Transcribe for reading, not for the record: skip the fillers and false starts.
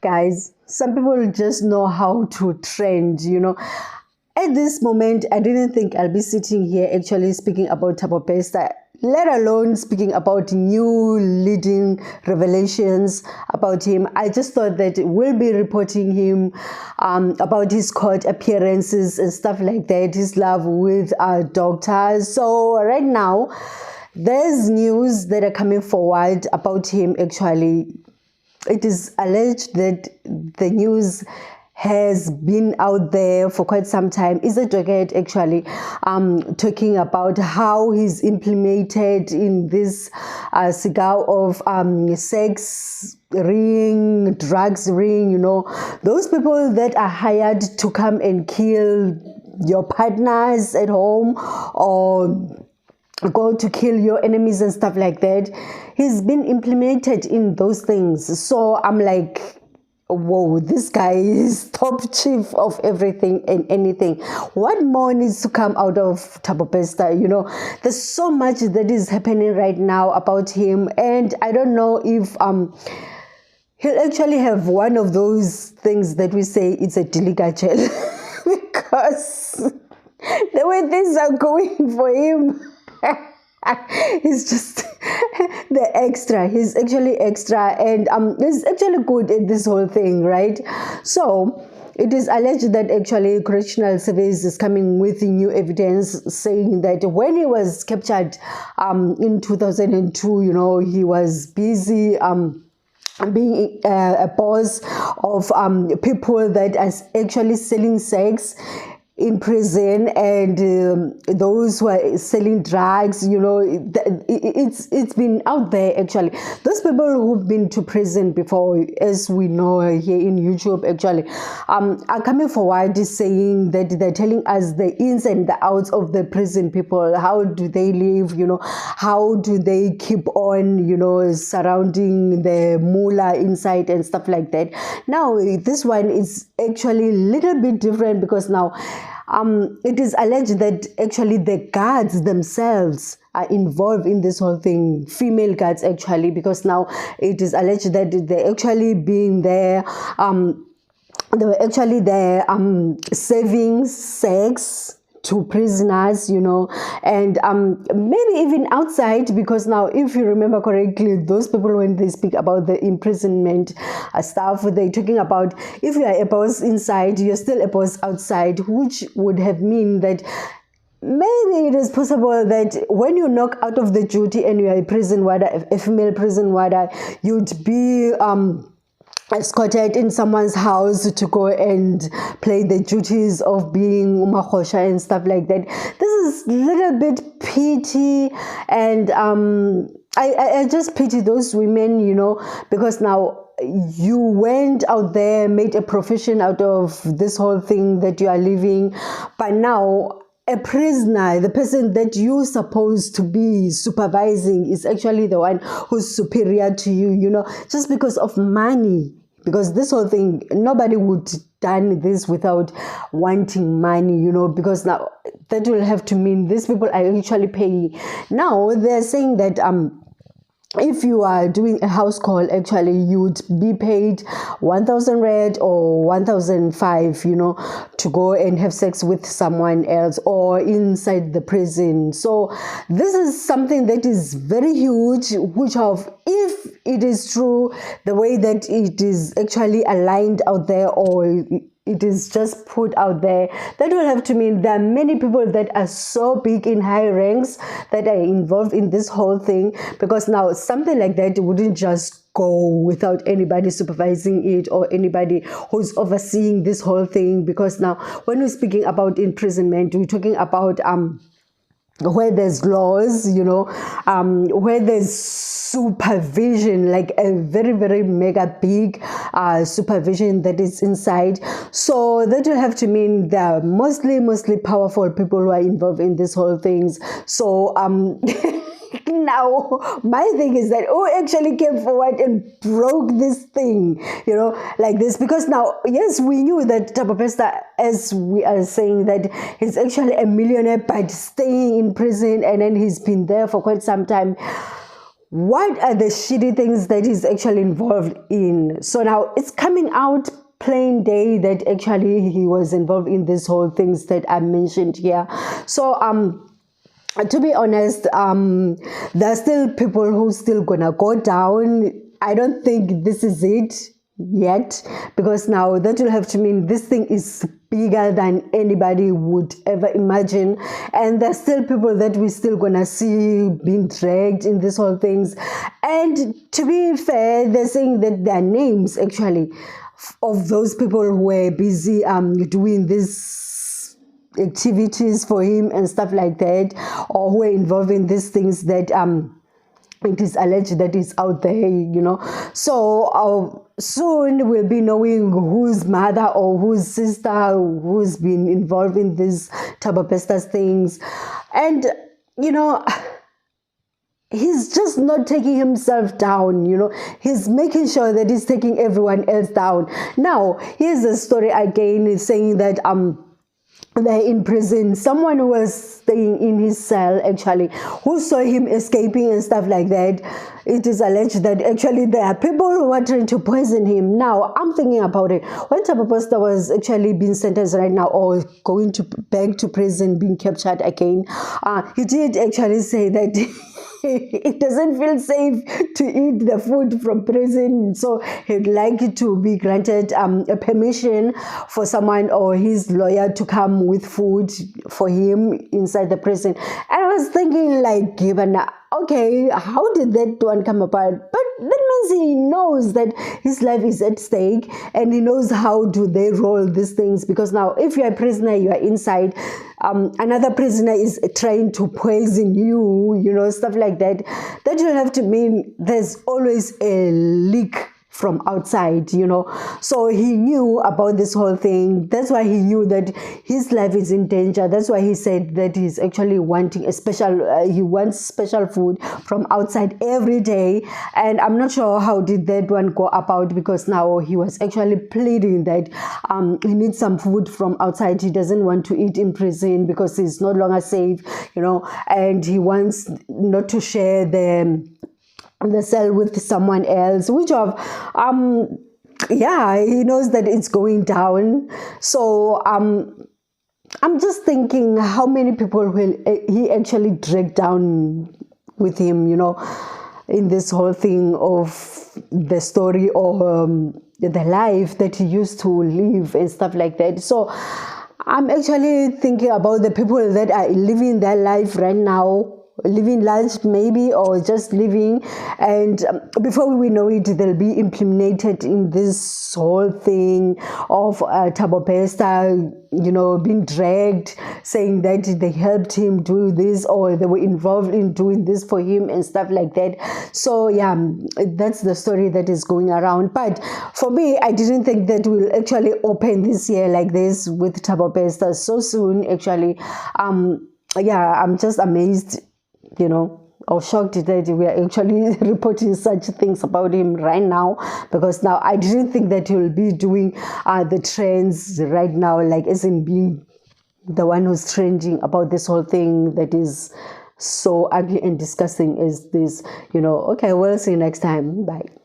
Guys, some people just know how to trend. At this moment, I didn't think I'll be sitting here actually speaking about Thabo Bester, let alone speaking about new leading revelations about him. I just thought that we'll be reporting him about his court appearances and stuff like that, his love with doctors. So right now, there's news that are coming forward about him actually. It is alleged that the news has been out there for quite some time. Is a docket actually talking about how he's implemented in this cigar of sex ring, drugs ring, those people that are hired to come and kill your partners at home or go to kill your enemies and stuff like that. He's been implemented in those things. So I'm like, whoa, this guy is top chief of everything and anything. What more needs to come out of Thabo Bester? There's so much that is happening right now about him, and I don't know if he'll actually have one of those things that we say it's a delicate because the way things are going for him. He's just the extra. He's actually extra, and he's actually good at this whole thing, right? So it is alleged that actually Correctional Service is coming with new evidence saying that when he was captured in 2002, he was busy being a boss of people that are actually selling sex in prison, and those who are selling drugs, it's been out there actually. Those people who've been to prison before, as we know here in YouTube actually, are coming forward saying that they're telling us the ins and the outs of the prison people. How do they live, how do they keep on, surrounding the mullah inside and stuff like that. Now, this one is actually a little bit different because now it is alleged that actually the guards themselves are involved in this whole thing, female guards actually, because now it is alleged that they're actually being there, they were actually there serving sex to prisoners, and maybe even outside, because now if you remember correctly, those people, when they speak about the imprisonment stuff, they're talking about if you are a boss inside, you're still a boss outside, which would have mean that maybe it is possible that when you knock out of the duty and you are a prison warder, a female prison warder, you'd be escorted in someone's house to go and play the duties of being umakhosha and stuff like that. This is a little bit pity, and I just pity those women, because now you went out there, made a profession out of this whole thing that you are living, but now a prisoner, the person that you're supposed to be supervising, is actually the one who's superior to you, just because of money. Because this whole thing, nobody would done this without wanting money, because now that will have to mean these people are actually paying. Now they're saying that if you are doing a house call, actually you would be paid 1,000 rand or 1,005, to go and have sex with someone else or inside the prison. So this is something that is very huge, which if it is true, the way that it is actually aligned out there, or it is just put out there, that will have to mean there are many people that are so big in high ranks that are involved in this whole thing, because now something like that wouldn't just go without anybody supervising it or anybody who's overseeing this whole thing. Because now when we're speaking about imprisonment, we're talking about where there's laws, where there's supervision, like a very, very mega big supervision that is inside. So that will have to mean there are mostly powerful people who are involved in this whole things. So now my thing is that who actually came forward and broke this thing, like this? Because now, yes, we knew that Thabo Bester, as we are saying, that he's actually a millionaire by staying in prison, and then he's been there for quite some time. what are the shitty things that he's actually involved in. So now it's coming out plain day that actually he was involved in this whole things that I mentioned here. So to be honest, there's still people who still gonna go down. I don't think this is it yet, because now that will have to mean this thing is bigger than anybody would ever imagine, and there's still people that we still gonna see being dragged in this whole things. And to be fair, they're saying that their names actually of those people who were busy doing this activities for him and stuff like that, or who were involved in these things that it is alleged that is out there, So soon we'll be knowing whose mother or whose sister who's been involved in these Thabo Bester's things. And, he's just not taking himself down, He's making sure that he's taking everyone else down. Now, here's a story again saying that they're in prison. Someone who was staying in his cell, actually, who saw him escaping and stuff like that. It is alleged that actually there are people who are trying to poison him. Now, I'm thinking about it. When Thabo Bester was actually being sentenced right now, or going to back to prison, being captured again, he did actually say that it doesn't feel safe to eat the food from prison, so he'd like to be granted a permission for someone or his lawyer to come with food for him inside the prison. And I was thinking, like, given, okay, how did that one come about? But that means he knows that his life is at stake, and he knows how do they roll these things. Because now, if you're a prisoner, you are inside, another prisoner is trying to poison you, stuff like that. That will have to mean there's always a leak from outside, So he knew about this whole thing. That's why he knew that his life is in danger. That's why he said that he's actually wanting he wants special food from outside every day. And I'm not sure how did that one go about, because now he was actually pleading that he needs some food from outside. He doesn't want to eat in prison because he's no longer safe, and he wants not to share the cell with someone else, which of he knows that it's going down. So I'm just thinking, how many people will he actually drag down with him, in this whole thing of the story, or the life that he used to live and stuff like that. So I'm actually thinking about the people that are living their life right now, living life maybe, or just living, and before we know it, they'll be implemented in this whole thing of Thabo Bester, being dragged, saying that they helped him do this, or they were involved in doing this for him and stuff like that. So yeah, that's the story that is going around. But for me, I didn't think that we'll actually open this year like this with Thabo Bester so soon, actually. I'm just amazed, or shocked that we are actually reporting such things about him right now, because now I didn't think that he will be doing the trends right now, like as in being the one who's trending about this whole thing that is so ugly and disgusting as this, Okay, we'll see you next time. Bye.